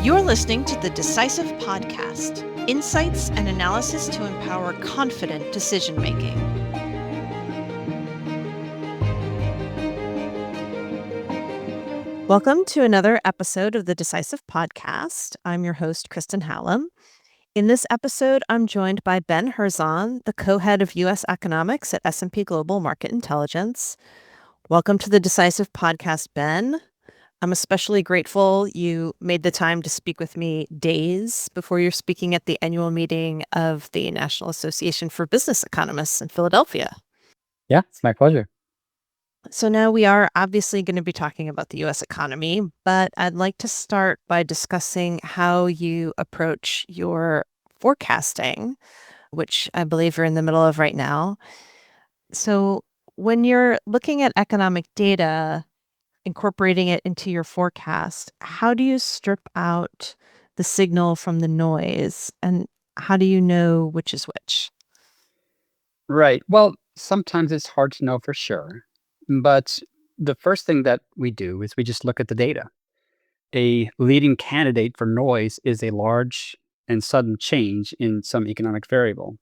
You're listening to the Decisive Podcast, insights and analysis to empower confident decision making. Welcome to another episode of the Decisive Podcast. I'm your host, Kristen Hallam. In this episode, I'm joined by Ben Herzon, the co-head of U.S. economics at S&P Global Market Intelligence. Welcome to the Decisive Podcast, Ben. I'm especially grateful you made the time to speak with me days before you're speaking at the annual meeting of the National Association for Business Economists in Philadelphia. Yeah, it's my pleasure. So now we are obviously going to be talking about the U.S. economy, but I'd like to start by discussing how you approach your forecasting, which I believe you're in the middle of right now. So when you're looking at economic data, incorporating it into your forecast, how do you strip out the signal from the noise, and how do you know which is which? Right. Well, sometimes it's hard to know for sure, but the first thing that we do is we just look at the data. A leading candidate for noise is a large and sudden change in some economic variable.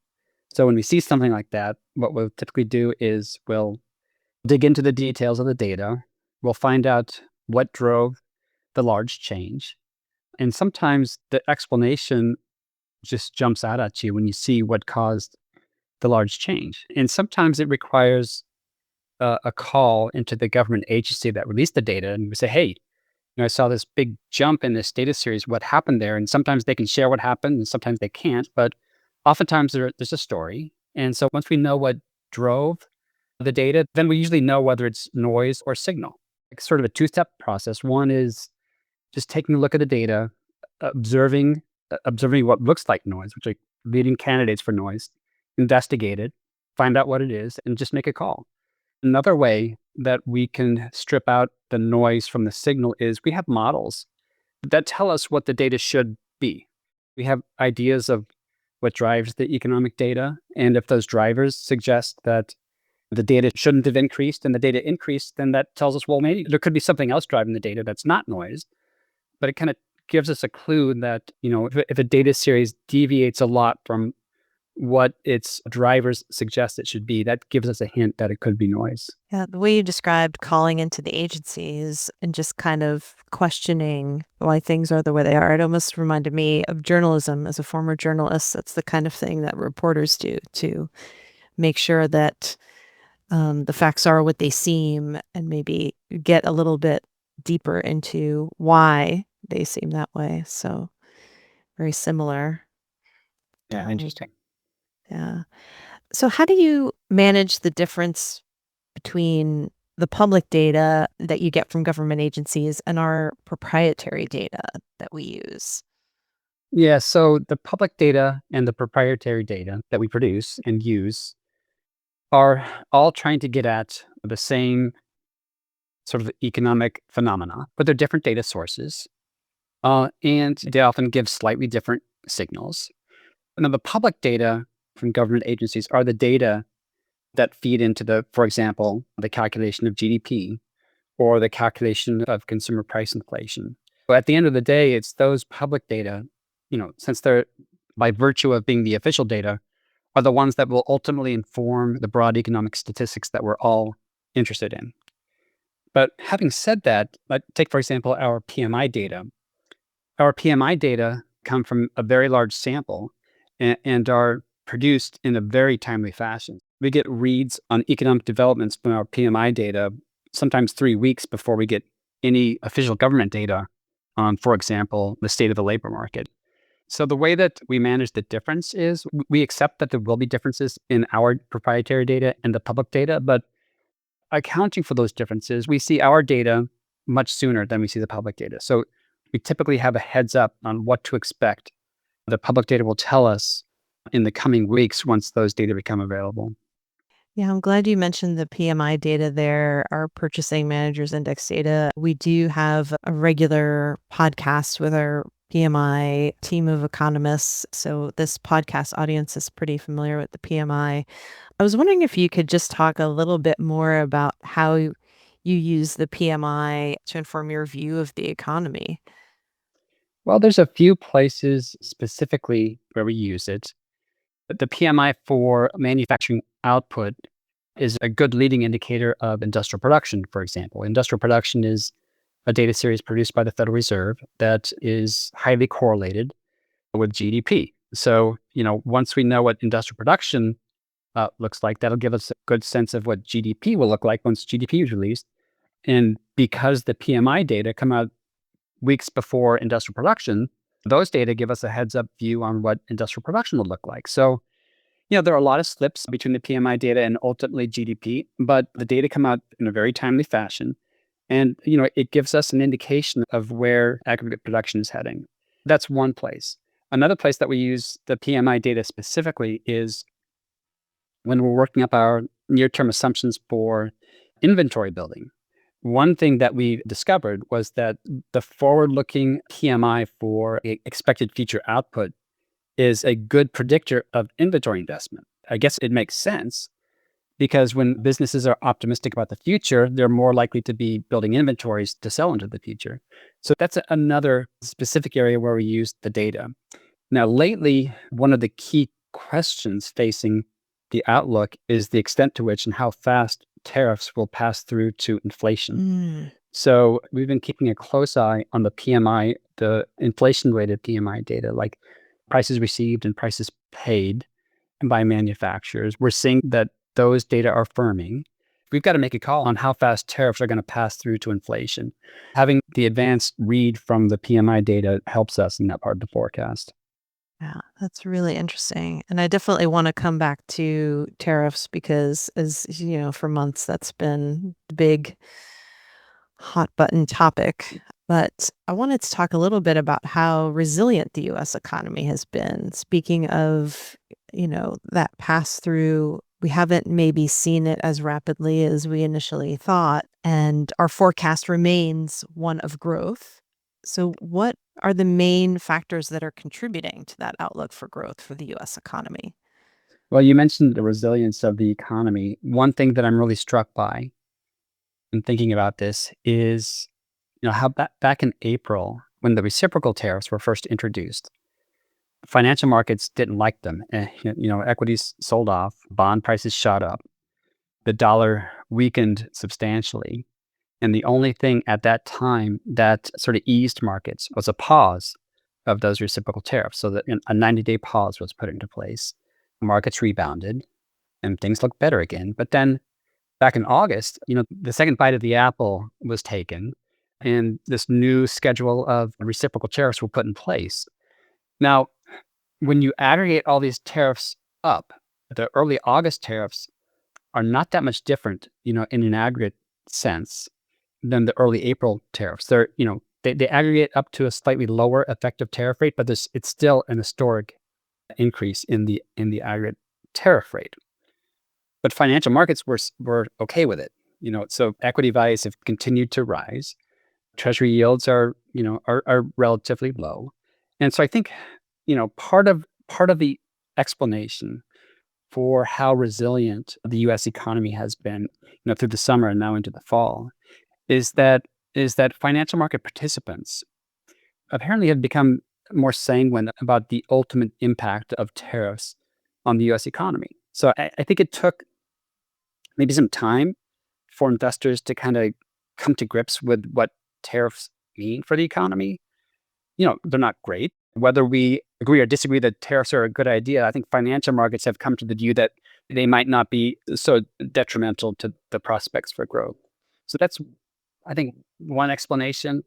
So when we see something like that, what we'll typically do is we'll dig into the details of the data. We'll find out what drove the large change. And sometimes the explanation just jumps out at you when you see what caused the large change. And sometimes it requires a call into the government agency that released the data, and we say, hey, I saw this big jump in this data series. What happened there? And sometimes they can share what happened and sometimes they can't, but oftentimes there's a story. And so once we know what drove the data, then we usually know whether it's noise or signal. It's sort of a two-step process. One is just taking a look at the data, observing what looks like noise, which are leading candidates for noise, investigate it, find out what it is, and just make a call. Another way that we can strip out the noise from the signal is we have models that tell us what the data should be. We have ideas of what drives the economic data, and if those drivers suggest that the data shouldn't have increased and the data increased, then that tells us, well, maybe there could be something else driving the data that's not noise. But it kind of gives us a clue that, if a data series deviates a lot from what its drivers suggest it should be, that gives us a hint that it could be noise. Yeah, the way you described calling into the agencies and just kind of questioning why things are the way they are, it almost reminded me of journalism. As a former journalist, that's the kind of thing that reporters do to make sure that the facts are what they seem, and maybe get a little bit deeper into why they seem that way. So very similar. Yeah, interesting. Yeah. So how do you manage the difference between the public data that you get from government agencies and our proprietary data that we use? Yeah, so the public data and the proprietary data that we produce and use are all trying to get at the same sort of economic phenomena, but they're different data sources. And they often give slightly different signals. Now, the public data from government agencies are the data that feed into for example, the calculation of GDP or the calculation of consumer price inflation. But at the end of the day, it's those public data, since they're by virtue of being the official data, are the ones that will ultimately inform the broad economic statistics that we're all interested in. But having said that, take, for example, our PMI data. Our PMI data come from a very large sample and are produced in a very timely fashion. We get reads on economic developments from our PMI data sometimes 3 weeks before we get any official government data on, for example, the state of the labor market. So the way that we manage the difference is we accept that there will be differences in our proprietary data and the public data, but accounting for those differences, we see our data much sooner than we see the public data. So we typically have a heads up on what to expect. The public data will tell us in the coming weeks once those data become available. Yeah, I'm glad you mentioned the PMI data there, our Purchasing Managers Index data. We do have a regular podcast with our PMI team of economists. So this podcast audience is pretty familiar with the PMI. I was wondering if you could just talk a little bit more about how you use the PMI to inform your view of the economy. Well, there's a few places specifically where we use it. The PMI for manufacturing output is a good leading indicator of industrial production, for example. Industrial production is a data series produced by the Federal Reserve that is highly correlated with GDP. So, once we know what industrial production looks like, that'll give us a good sense of what GDP will look like once GDP is released. And because the PMI data come out weeks before industrial production, those data give us a heads up view on what industrial production will look like. So, there are a lot of slips between the PMI data and ultimately GDP, but the data come out in a very timely fashion. And, it gives us an indication of where aggregate production is heading. That's one place. Another place that we use the PMI data specifically is when we're working up our near-term assumptions for inventory building. One thing that we discovered was that the forward-looking PMI for expected future output is a good predictor of inventory investment. I guess it makes sense because when businesses are optimistic about the future, they're more likely to be building inventories to sell into the future. So that's another specific area where we use the data. Now, lately, one of the key questions facing the outlook is the extent to which and how fast tariffs will pass through to inflation. Mm. So we've been keeping a close eye on the PMI, the inflation-rated PMI data, like prices received and prices paid by manufacturers. We're seeing that those data are firming. We've got to make a call on how fast tariffs are going to pass through to inflation. Having the advanced read from the PMI data helps us in that part of the forecast. Yeah, that's really interesting. And I definitely want to come back to tariffs because, as you know, for months that's been the big hot button topic. But I wanted to talk a little bit about how resilient the US economy has been. Speaking of, that pass through, we haven't maybe seen it as rapidly as we initially thought. And our forecast remains one of growth. So, what are the main factors that are contributing to that outlook for growth for the US economy? Well, you mentioned the resilience of the economy. One thing that I'm really struck by in thinking about this is, how back in April, when the reciprocal tariffs were first introduced, financial markets didn't like them. Equities sold off, bond prices shot up, the dollar weakened substantially. And the only thing at that time that sort of eased markets was a pause of those reciprocal tariffs. So that a 90-day pause was put into place. Markets rebounded and things looked better again. But then back in August, the second bite of the apple was taken and this new schedule of reciprocal tariffs were put in place. Now, when you aggregate all these tariffs up, the early August tariffs are not that much different, in an aggregate sense than the early April tariffs. They aggregate up to a slightly lower effective tariff rate, but it's still an historic increase in the aggregate tariff rate. But financial markets were okay with it. So equity values have continued to rise. Treasury yields are relatively low. And so I think, part of the explanation for how resilient the US economy has been, through the summer and now into the fall is that financial market participants apparently have become more sanguine about the ultimate impact of tariffs on the US economy. So I think it took maybe some time for investors to kind of come to grips with what tariffs mean for the economy. They're not great. Whether we agree or disagree that tariffs are a good idea, I think financial markets have come to the view that they might not be so detrimental to the prospects for growth. So that's, I think, one explanation.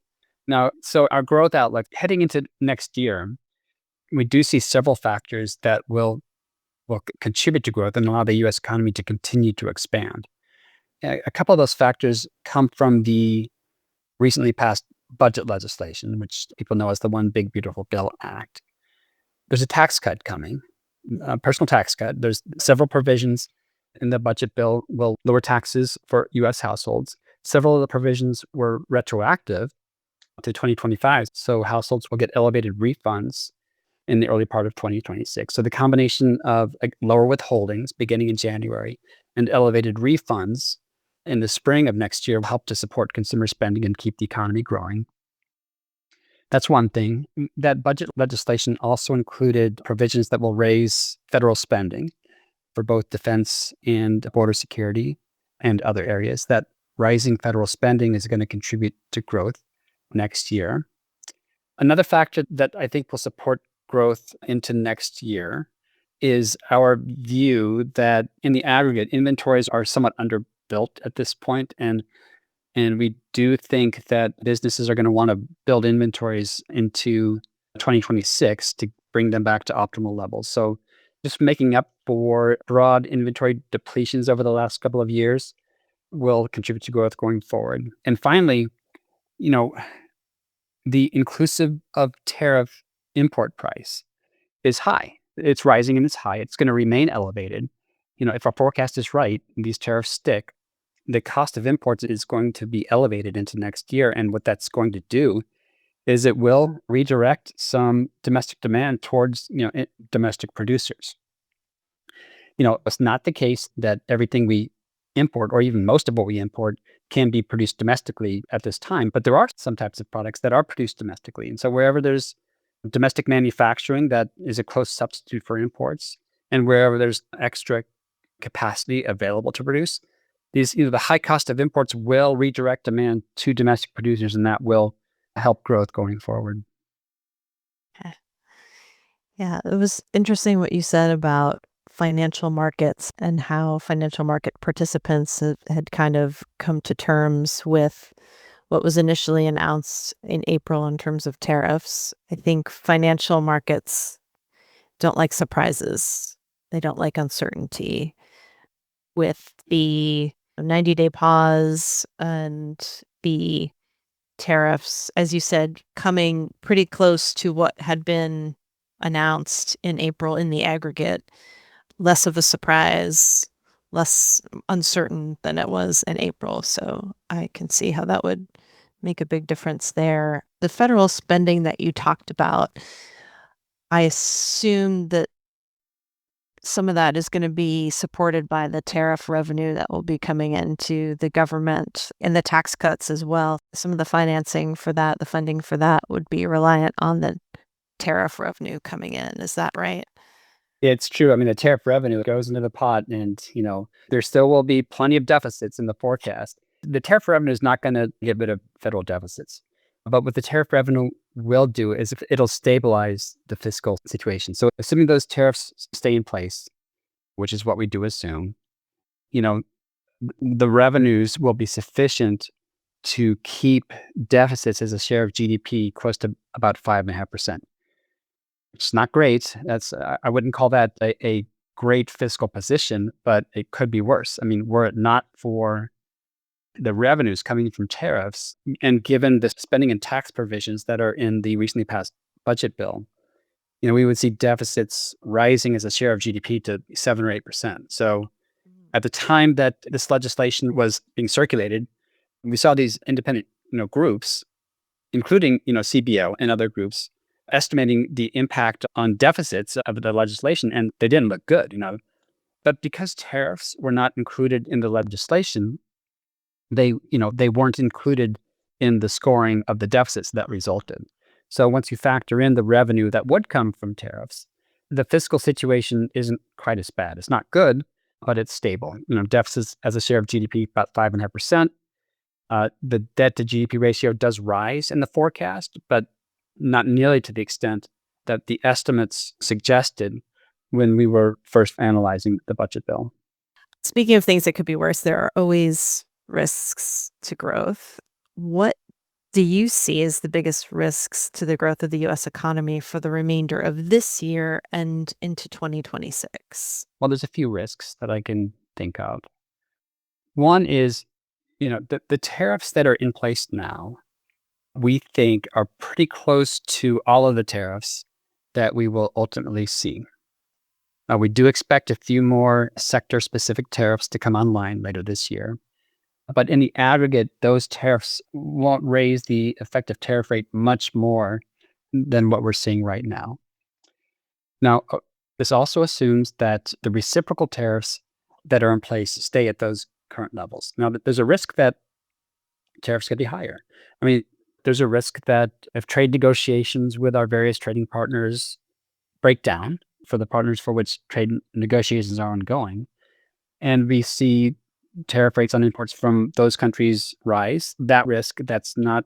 Now, so our growth outlook heading into next year, we do see several factors that will contribute to growth and allow the U.S. economy to continue to expand. A couple of those factors come from the recently passed budget legislation, which people know as the One Big Beautiful Bill Act. There's a tax cut coming, a personal tax cut. There's several provisions in the budget bill will lower taxes for U.S. households. Several of the provisions were retroactive to 2025, so households will get elevated refunds in the early part of 2026. So the combination of lower withholdings beginning in January and elevated refunds in the spring of next year will help to support consumer spending and keep the economy growing. That's one thing. That budget legislation also included provisions that will raise federal spending for both defense and border security and other areas. That rising federal spending is going to contribute to growth next year. Another factor that I think will support growth into next year is our view that in the aggregate, inventories are somewhat underbuilt at this point, and we do think that businesses are going to want to build inventories into 2026 to bring them back to optimal levels. So just making up for broad inventory depletions over the last couple of years will contribute to growth going forward. And finally, you know, the inclusive of tariff import price is high. It's rising and it's high. It's going to remain elevated. If our forecast is right, these tariffs stick, the cost of imports is going to be elevated into next year. And what that's going to do is it will redirect some domestic demand towards, domestic producers. It's not the case that everything we import, or even most of what we import, can be produced domestically at this time, but there are some types of products that are produced domestically. And so wherever there's domestic manufacturing that is a close substitute for imports, and wherever there's extra capacity available to produce, the high cost of imports will redirect demand to domestic producers, and that will help growth going forward. Okay. Yeah, it was interesting what you said about financial markets and how financial market participants had kind of come to terms with what was initially announced in April in terms of tariffs. I think financial markets don't like surprises. They don't like uncertainty. With the 90-day pause and the tariffs, as you said, coming pretty close to what had been announced in April in the aggregate, less of a surprise, less uncertain than it was in April. So I can see how that would make a big difference there. The federal spending that you talked about, I assume that some of that is going to be supported by the tariff revenue that will be coming into the government and the tax cuts as well. Some of the financing for that, the funding for that would be reliant on the tariff revenue coming in. Is that right? It's true. I mean, the tariff revenue goes into the pot, and there still will be plenty of deficits in the forecast. The tariff revenue is not going to get rid of federal deficits, but what the tariff revenue will do is it'll stabilize the fiscal situation. So, assuming those tariffs stay in place, which is what we do assume, you know, the revenues will be sufficient to keep deficits as a share of GDP close to about 5.5%. It's not great. I wouldn't call that a great fiscal position, but it could be worse. I mean, were it not for the revenues coming from tariffs, and given the spending and tax provisions that are in the recently passed budget bill, we would see deficits rising as a share of GDP to 7 or 8%. So at the time that this legislation was being circulated, we saw these independent, groups, including, CBO and other groups, estimating the impact on deficits of the legislation, and they didn't look good, But because tariffs were not included in the legislation, they weren't included in the scoring of the deficits that resulted. So once you factor in the revenue that would come from tariffs, the fiscal situation isn't quite as bad. It's not good, but it's stable. Deficits as a share of GDP about 5.5%. The debt to GDP ratio does rise in the forecast, but not nearly to the extent that the estimates suggested when we were first analyzing the budget bill. Speaking of things that could be worse, there are always risks to growth. What do you see as the biggest risks to the growth of the US economy for the remainder of this year and into 2026? Well, there's a few risks that I can think of. One is, the tariffs that are in place now, we think are pretty close to all of the tariffs that we will ultimately see. We do expect a few more sector-specific tariffs to come online later this year. But in the aggregate, those tariffs won't raise the effective tariff rate much more than what we're seeing right now. Now, this also assumes that the reciprocal tariffs that are in place stay at those current levels. Now, there's a risk that tariffs could be higher. I mean, there's a risk that if trade negotiations with our various trading partners break down for the partners for which trade negotiations are ongoing, and we see tariff rates on imports from those countries rise, that risk that's not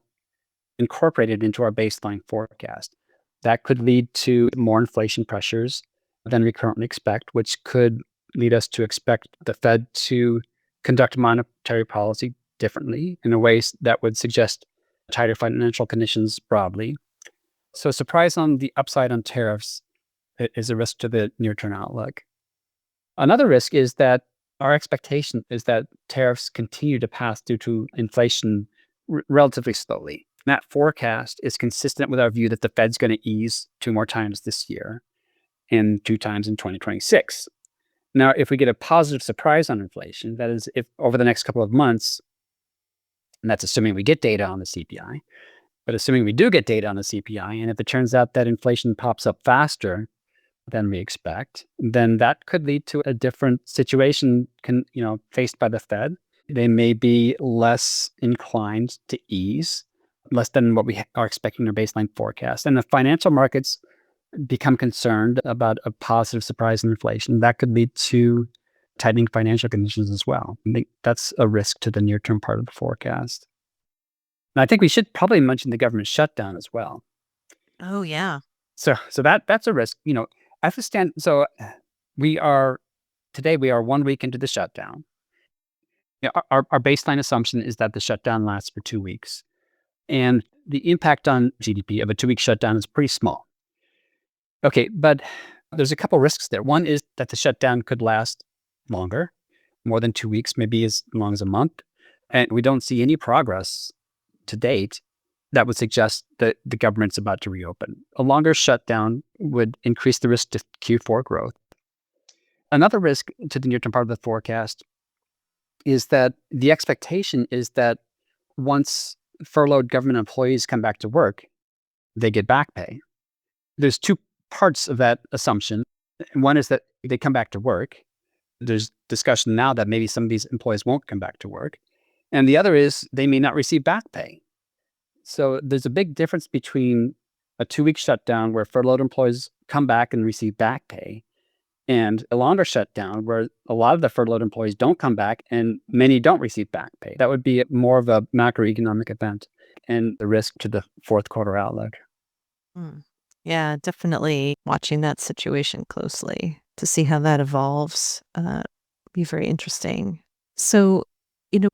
incorporated into our baseline forecast. That could lead to more inflation pressures than we currently expect, which could lead us to expect the Fed to conduct monetary policy differently in a way that would suggest tighter financial conditions broadly. So, surprise on the upside on tariffs is a risk to the near-term outlook. Another risk is that our expectation is that tariffs continue to pass due to inflation relatively slowly. That forecast is consistent with our view that the Fed's going to ease 2 more times this year and 2 times in 2026. Now, if we get a positive surprise on inflation, that is, if over the next couple of months, and that's assuming we get data on the CPI, but assuming we do get data on the CPI, and if it turns out that inflation pops up faster than we expect, then that could lead to a different situation faced by the Fed. They may be less inclined to ease, less than what we are expecting in our baseline forecast. And the financial markets become concerned about a positive surprise in inflation, that could lead to tightening financial conditions as well. I think that's a risk to the near-term part of the forecast. And I think we should probably mention the government shutdown as well. Oh, yeah. So that's a risk. As it stands, so today we are 1 week into the shutdown. Our baseline assumption is that the shutdown lasts for 2 weeks. And the impact on GDP of a 2-week shutdown is pretty small. Okay, but there's a couple risks there. One is that the shutdown could last longer, more than 2 weeks, maybe as long as a month. And we don't see any progress to date that would suggest that the government's about to reopen. A longer shutdown would increase the risk to Q4 growth. Another risk to the near-term part of the forecast is that the expectation is that once furloughed government employees come back to work, they get back pay. There's 2 parts of that assumption. One is that they come back to work. There's discussion now that maybe some of these employees won't come back to work. And the other is they may not receive back pay. So there's a big difference between a 2-week shutdown where furloughed employees come back and receive back pay and a longer shutdown where a lot of the furloughed employees don't come back and many don't receive back pay. That would be more of a macroeconomic event and the risk to the fourth quarter outlook. Yeah, definitely watching that situation closely to see how that evolves. Be very interesting. So,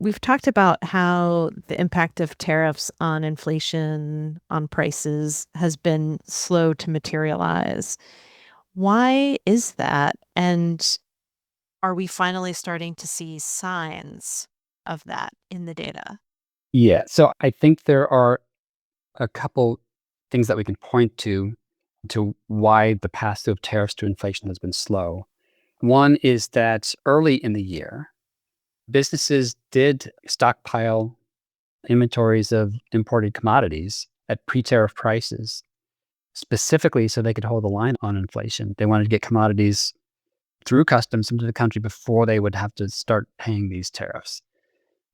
we've talked about how the impact of tariffs on inflation, on prices, has been slow to materialize. Why is that? And are we finally starting to see signs of that in the data? Yeah, so I think there are a couple things that we can point to why the pass-through of tariffs to inflation has been slow. One is that early in the year, businesses did stockpile inventories of imported commodities at pre-tariff prices, specifically so they could hold the line on inflation. They wanted to get commodities through customs into the country before they would have to start paying these tariffs.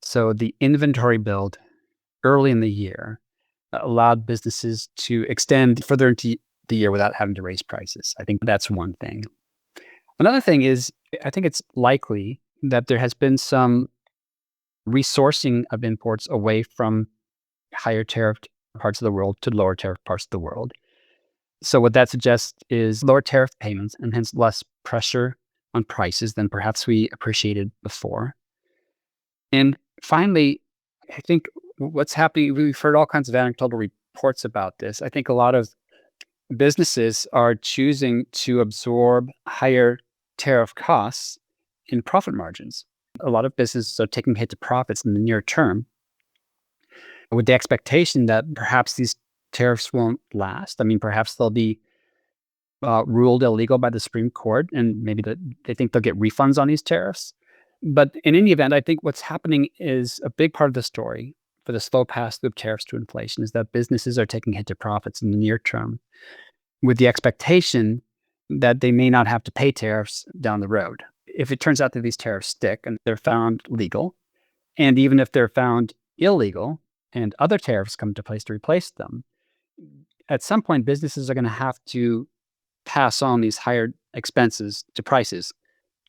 So the inventory build early in the year allowed businesses to extend further into the year without having to raise prices. I think that's one thing. Another thing is, I think it's likely that there has been some resourcing of imports away from higher tariffed parts of the world to lower tariff parts of the world. So what that suggests is lower tariff payments and hence less pressure on prices than perhaps we appreciated before. And finally, I think what's happening, we've heard all kinds of anecdotal reports about this. I think a lot of businesses are choosing to absorb higher tariff costs in profit margins. A lot of businesses are taking a hit to profits in the near term with the expectation that perhaps these tariffs won't last. I mean, perhaps they'll be ruled illegal by the Supreme Court, and maybe they think they'll get refunds on these tariffs. But in any event, I think what's happening is a big part of the story for the slow pass-through of tariffs to inflation is that businesses are taking a hit to profits in the near term with the expectation that they may not have to pay tariffs down the road. If it turns out that these tariffs stick and they're found legal, and even if they're found illegal, and other tariffs come into place to replace them, at some point, businesses are going to have to pass on these higher expenses to prices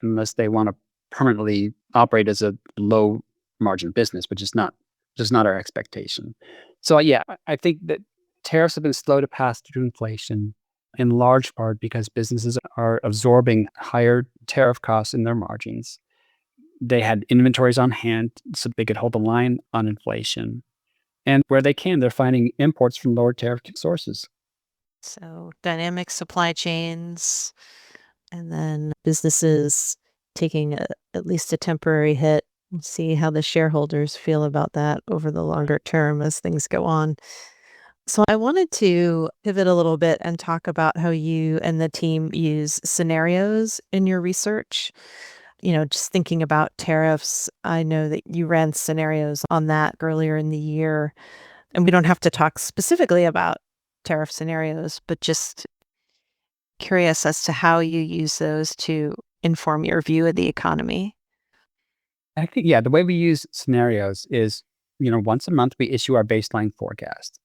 unless they want to permanently operate as a low margin business, which is not our expectation. So yeah, I think that tariffs have been slow to pass through inflation in large part because businesses are absorbing higher tariff costs in their margins. They had inventories on hand so they could hold the line on inflation. And where they can, they're finding imports from lower tariff sources. So dynamic supply chains, and then businesses taking at least a temporary hit. We'll see how the shareholders feel about that over the longer term as things go on. So I wanted to pivot a little bit and talk about how you and the team use scenarios in your research. Just thinking about tariffs, I know that you ran scenarios on that earlier in the year, and we don't have to talk specifically about tariff scenarios, but just curious as to how you use those to inform your view of the economy. I think, yeah, the way we use scenarios is, once a month we issue our baseline forecast.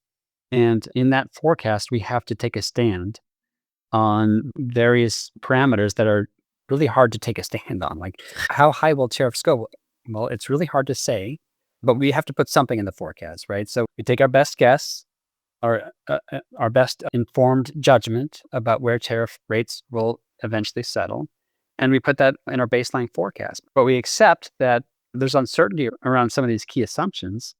And in that forecast, we have to take a stand on various parameters that are really hard to take a stand on. Like, how high will tariffs go? Well, it's really hard to say, but we have to put something in the forecast, right? So we take our best guess, our best informed judgment about where tariff rates will eventually settle, and we put that in our baseline forecast. But we accept that there's uncertainty around some of these key assumptions.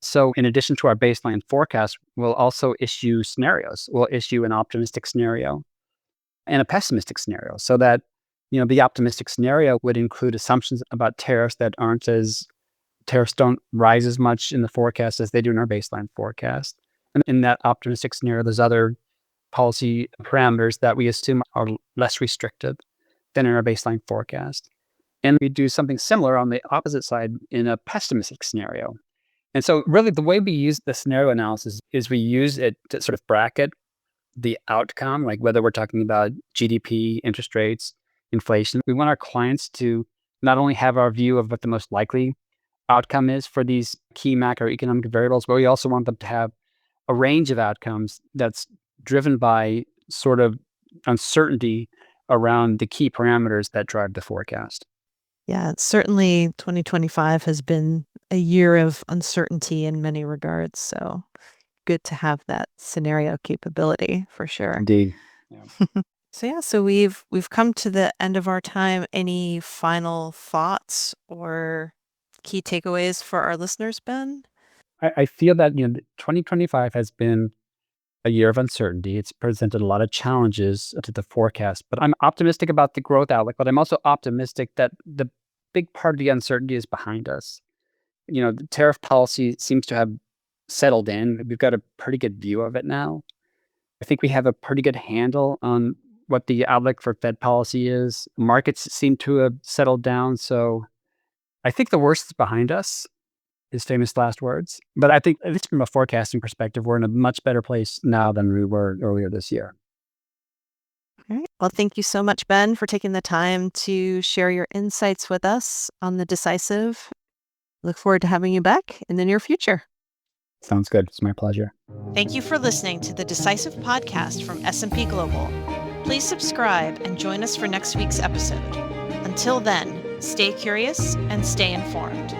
So in addition to our baseline forecast, we'll also issue scenarios. We'll issue an optimistic scenario and a pessimistic scenario so that, the optimistic scenario would include assumptions about tariffs tariffs don't rise as much in the forecast as they do in our baseline forecast. And in that optimistic scenario, there's other policy parameters that we assume are less restrictive than in our baseline forecast. And we do something similar on the opposite side in a pessimistic scenario. And so really the way we use the scenario analysis is we use it to sort of bracket the outcome, like whether we're talking about GDP, interest rates, inflation. We want our clients to not only have our view of what the most likely outcome is for these key macroeconomic variables, but we also want them to have a range of outcomes that's driven by sort of uncertainty around the key parameters that drive the forecast. Yeah, certainly 2025 has been a year of uncertainty in many regards. So good to have that scenario capability for sure. Indeed. Yeah. So we've come to the end of our time. Any final thoughts or key takeaways for our listeners, Ben? I feel that 2025 has been a year of uncertainty. It's presented a lot of challenges to the forecast, but I'm optimistic about the growth outlook. But I'm also optimistic that the big part of the uncertainty is behind us. The tariff policy seems to have settled in. We've got a pretty good view of it now. I think we have a pretty good handle on what the outlook for Fed policy is. Markets seem to have settled down. So I think the worst is behind us, his famous last words. But I think, at least from a forecasting perspective, we're in a much better place now than we were earlier this year. All right. Well, thank you so much, Ben, for taking the time to share your insights with us on the Decisive. Look forward to having you back in the near future. Sounds good. It's my pleasure. Thank you for listening to the Decisive Podcast from S&P Global. Please subscribe and join us for next week's episode. Until then, stay curious and stay informed.